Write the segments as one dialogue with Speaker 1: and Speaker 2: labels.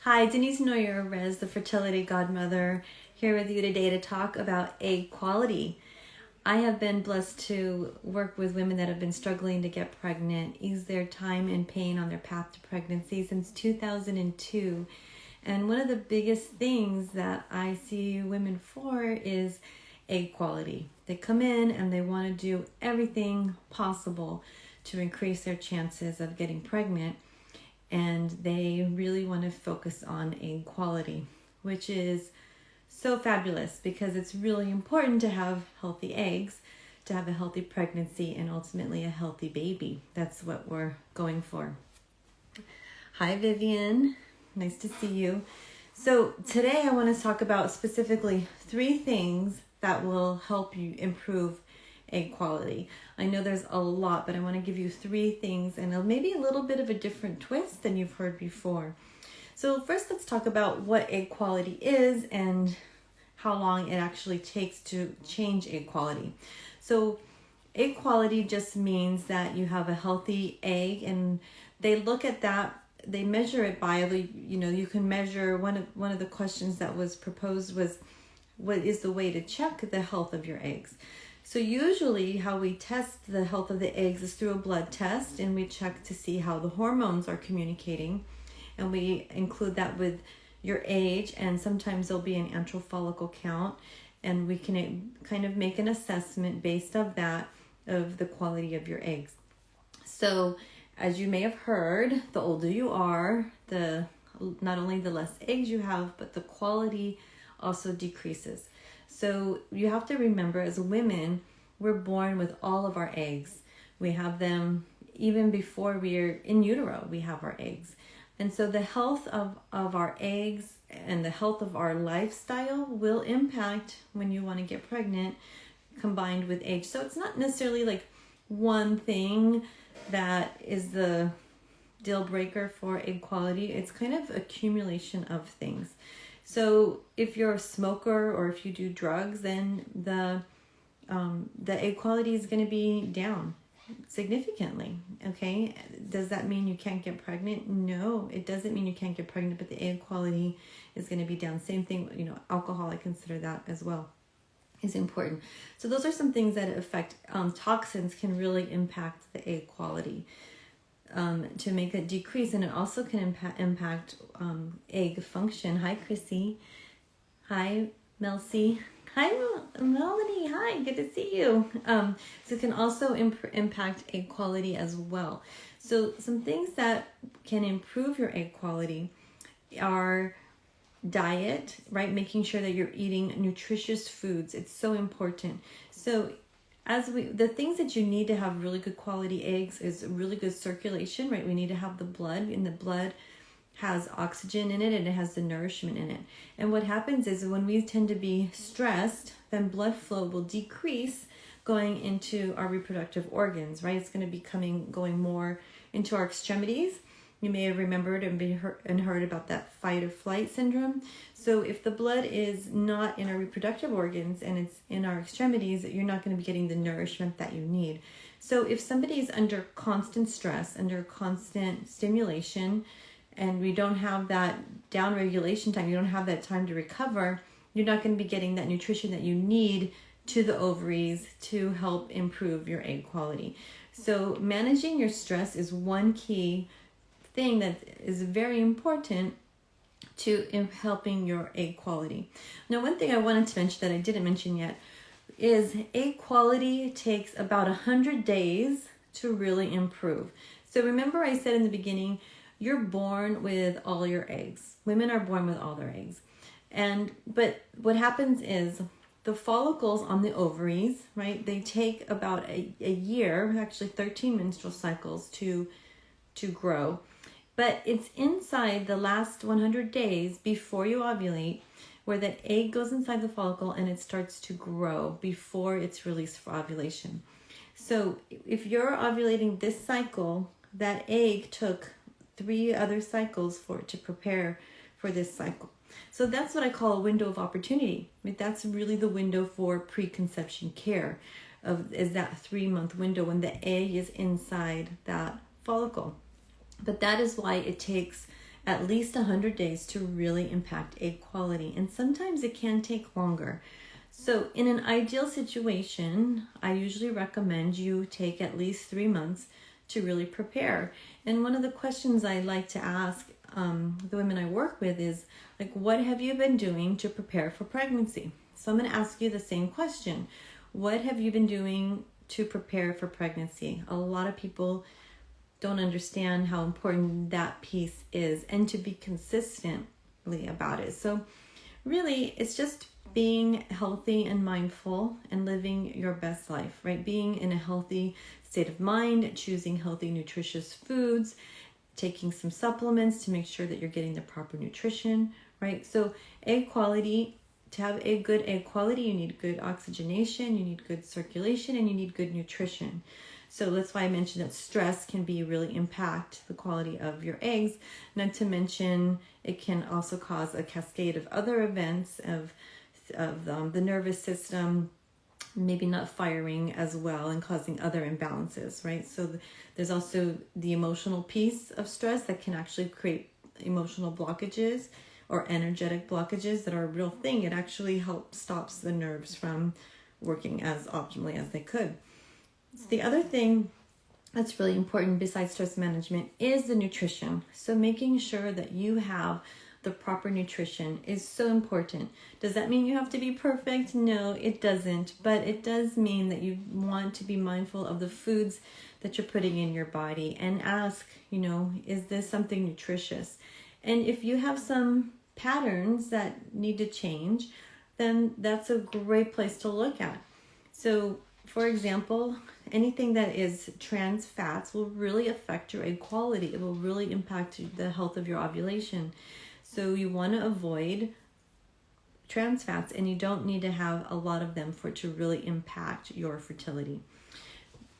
Speaker 1: Hi, Denise Noyer-Erez, the Fertility Godmother, here with you today to talk about egg quality. I have been blessed to work with women that have been struggling to get pregnant, ease their time and pain on their path to pregnancy since 2002. And one of the biggest things that I see women for is egg quality. They come in and they want to do everything possible to increase their chances of getting pregnant. And they really want to focus on egg quality, which is so fabulous because it's really important to have healthy eggs, to have a healthy pregnancy, and ultimately a healthy baby. That's what we're going for. Hi, Vivian. Nice to see you. So today I want to talk about specifically 3 things that will help you improve egg quality. I know there's a lot, but I want to give you 3 things and maybe a little bit of a different twist than you've heard before. So first, let's talk about what egg quality is and how long it actually takes to change egg quality. So egg quality just means that you have a healthy egg, and they look at that, they measure it by you can measure, one of the questions that was proposed was, what is the way to check the health of your eggs? So usually how we test the health of the eggs is through a blood test, and we check to see how the hormones are communicating, and we include that with your age, and sometimes there'll be an antral follicle count, and we can kind of make an assessment based on that of the quality of your eggs. So as you may have heard, the older you are, not only the less eggs you have, but the quality also decreases. So you have to remember, as women, we're born with all of our eggs. We have them even before we're in utero, we have our eggs. And so the health of our eggs and the health of our lifestyle will impact when you want to get pregnant, combined with age. So it's not necessarily like one thing that is the deal breaker for egg quality. It's kind of accumulation of things. So if you're a smoker or if you do drugs, then the egg quality is going to be down significantly. Okay, does that mean you can't get pregnant? No, it doesn't mean you can't get pregnant, but the egg quality is going to be down. Same thing, alcohol, I consider that as well, is important. So those are some things that affect, toxins can really impact the egg quality. To make it decrease, and it also can impact egg function. Hi, Chrissy. Hi, Melcy. Hi, Melanie. Hi, good to see you. So it can also impact egg quality as well. So some things that can improve your egg quality are diet, right? Making sure that you're eating nutritious foods. It's so important. So the things that you need to have really good quality eggs is really good circulation, right? We need to have the blood, and the blood has oxygen in it, and it has the nourishment in it. And what happens is when we tend to be stressed, then blood flow will decrease going into our reproductive organs, right? It's going to be going more into our extremities. You may have remembered and heard about that fight or flight syndrome. So if the blood is not in our reproductive organs and it's in our extremities, you're not going to be getting the nourishment that you need. So if somebody's under constant stress, under constant stimulation, and we don't have that down regulation time, you don't have that time to recover, you're not going to be getting that nutrition that you need to the ovaries to help improve your egg quality. So managing your stress is one key thing that is very important to helping your egg quality. Now, one thing I wanted to mention that I didn't mention yet is egg quality takes about 100 days to really improve. So remember I said in the beginning, you're born with all your eggs. Women are born with all their eggs. But what happens is the follicles on the ovaries, right, they take about a year, actually 13 menstrual cycles to grow. But it's inside the last 100 days before you ovulate where that egg goes inside the follicle and it starts to grow before it's released for ovulation. So if you're ovulating this cycle, that egg took 3 other cycles to prepare for this cycle. So that's what I call a window of opportunity. I mean, that's really the window for preconception care, is that 3-month window when the egg is inside that follicle. But that is why it takes at least 100 days to really impact egg quality. And sometimes it can take longer. So in an ideal situation, I usually recommend you take at least 3 months to really prepare. And one of the questions I like to ask the women I work with is, like, what have you been doing to prepare for pregnancy? So I'm going to ask you the same question. What have you been doing to prepare for pregnancy? A lot of people don't understand how important that piece is, and to be consistently about it. So really, it's just being healthy and mindful and living your best life, right? Being in a healthy state of mind, choosing healthy, nutritious foods, taking some supplements to make sure that you're getting the proper nutrition, right? So egg quality, to have a good egg quality, you need good oxygenation, you need good circulation, and you need good nutrition. So that's why I mentioned that stress can really impact the quality of your eggs. Not to mention, it can also cause a cascade of other events of the nervous system maybe not firing as well and causing other imbalances, right? So there's also the emotional piece of stress that can actually create emotional blockages or energetic blockages that are a real thing. It actually stops the nerves from working as optimally as they could. So the other thing that's really important besides stress management is the nutrition. So making sure that you have the proper nutrition is so important. Does that mean you have to be perfect? No, it doesn't. But it does mean that you want to be mindful of the foods that you're putting in your body and ask, is this something nutritious? And if you have some patterns that need to change, then that's a great place to look at. So, for example, anything that is trans fats will really affect your egg quality. It will really impact the health of your ovulation. So you want to avoid trans fats, and you don't need to have a lot of them for it to really impact your fertility.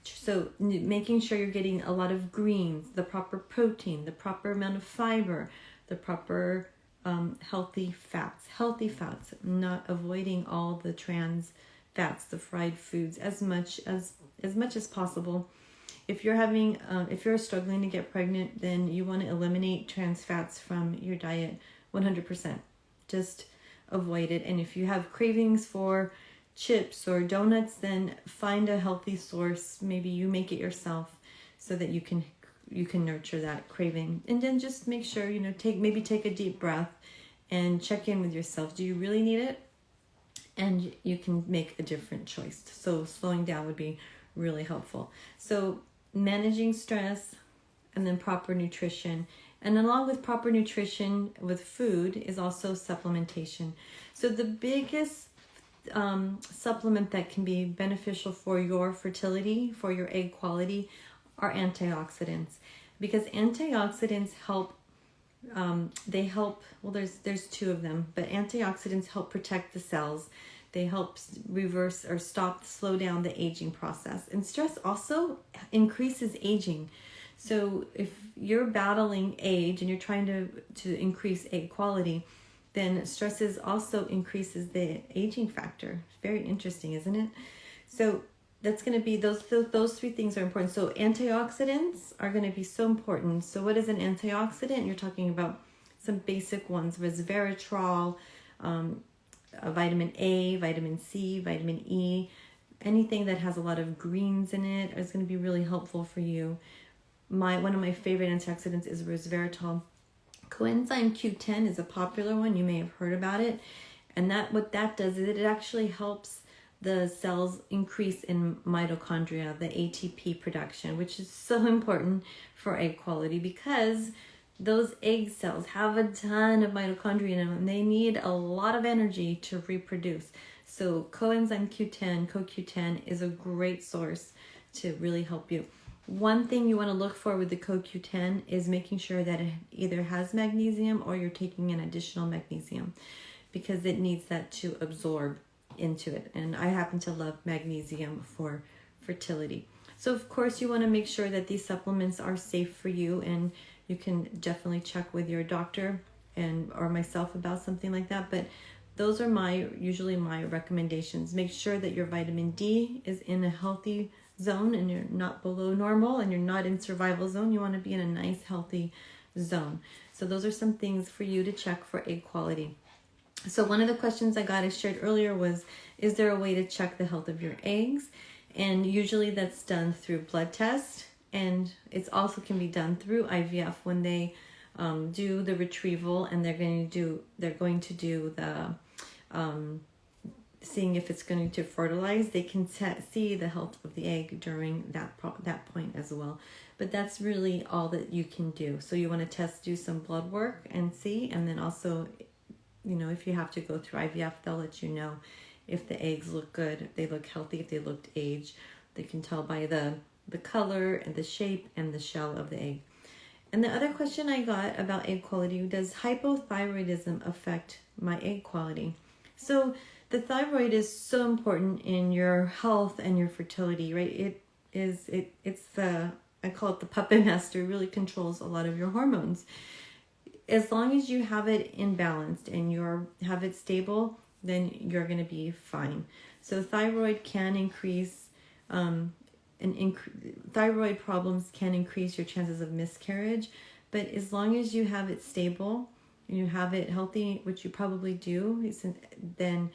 Speaker 1: So making sure you're getting a lot of greens, the proper protein, the proper amount of fiber, the proper healthy fats, not avoiding all the trans fats, the fried foods as much as possible. If you're struggling to get pregnant, then you want to eliminate trans fats from your diet 100%. Just avoid it. And if you have cravings for chips or donuts, then find a healthy source. Maybe you make it yourself so that you can nurture that craving. And then just make sure, take a deep breath and check in with yourself. Do you really need it? And you can make a different choice. So slowing down would be really helpful. So managing stress, and then proper nutrition. And along with proper nutrition with food is also supplementation. So the biggest supplement that can be beneficial for your fertility, for your egg quality, are antioxidants. Because antioxidants help, there's two of them, but antioxidants help protect the cells. They help reverse or slow down the aging process. And stress also increases aging. So if you're battling age and you're trying to increase egg quality, then stress also increases the aging factor. Very interesting, isn't it? So that's going to be, those three things are important. So antioxidants are going to be so important. So what is an antioxidant? You're talking about some basic ones: resveratrol, vitamin A, vitamin C, vitamin E. Anything that has a lot of greens in it is going to be really helpful for you. One of my favorite antioxidants is resveratrol. Coenzyme Q10 is a popular one. You may have heard about it. And what that does is it actually helps the cells increase in mitochondria, the ATP production, which is so important for egg quality, because those egg cells have a ton of mitochondria in them, and they need a lot of energy to reproduce. So coenzyme Q10, CoQ10, is a great source to really help you. One thing you want to look for with the CoQ10 is making sure that it either has magnesium or you're taking an additional magnesium, because it needs that to absorb into it. And I happen to love magnesium for fertility. So of course you want to make sure that these supplements are safe for you, and you can definitely check with your doctor or myself about something like that. But those are usually my recommendations. Make sure that your vitamin D is in a healthy zone and you're not below normal and you're not in survival zone. You want to be in a nice healthy zone. So those are some things for you to check for egg quality. So one of the questions I shared earlier was, is there a way to check the health of your eggs? And usually that's done through blood test, and it's also can be done through IVF when they do the retrieval, and they're going to do the seeing if it's going to fertilize. They can see the health of the egg during that point as well. But that's really all that you can do. So you want to do some blood work and see, and then also, if you have to go through IVF, they'll let you know if the eggs look good, if they look healthy, if they looked aged. They can tell by the color and the shape and the shell of the egg. And the other question I got about egg quality, does hypothyroidism affect my egg quality? So the thyroid is so important in your health and your fertility, right? It's the, I call it the puppet master, really controls a lot of your hormones. As long as you have it in balance and have it stable, then you're going to be fine. So thyroid can increase, thyroid problems can increase your chances of miscarriage, but as long as you have it stable and you have it healthy, which you probably do, then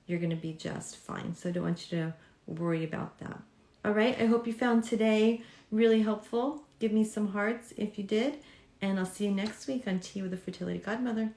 Speaker 1: you're going to be just fine. So I don't want you to worry about that. All right, I hope you found today really helpful. Give me some hearts if you did, and I'll see you next week on Tea with the Fertility Godmother.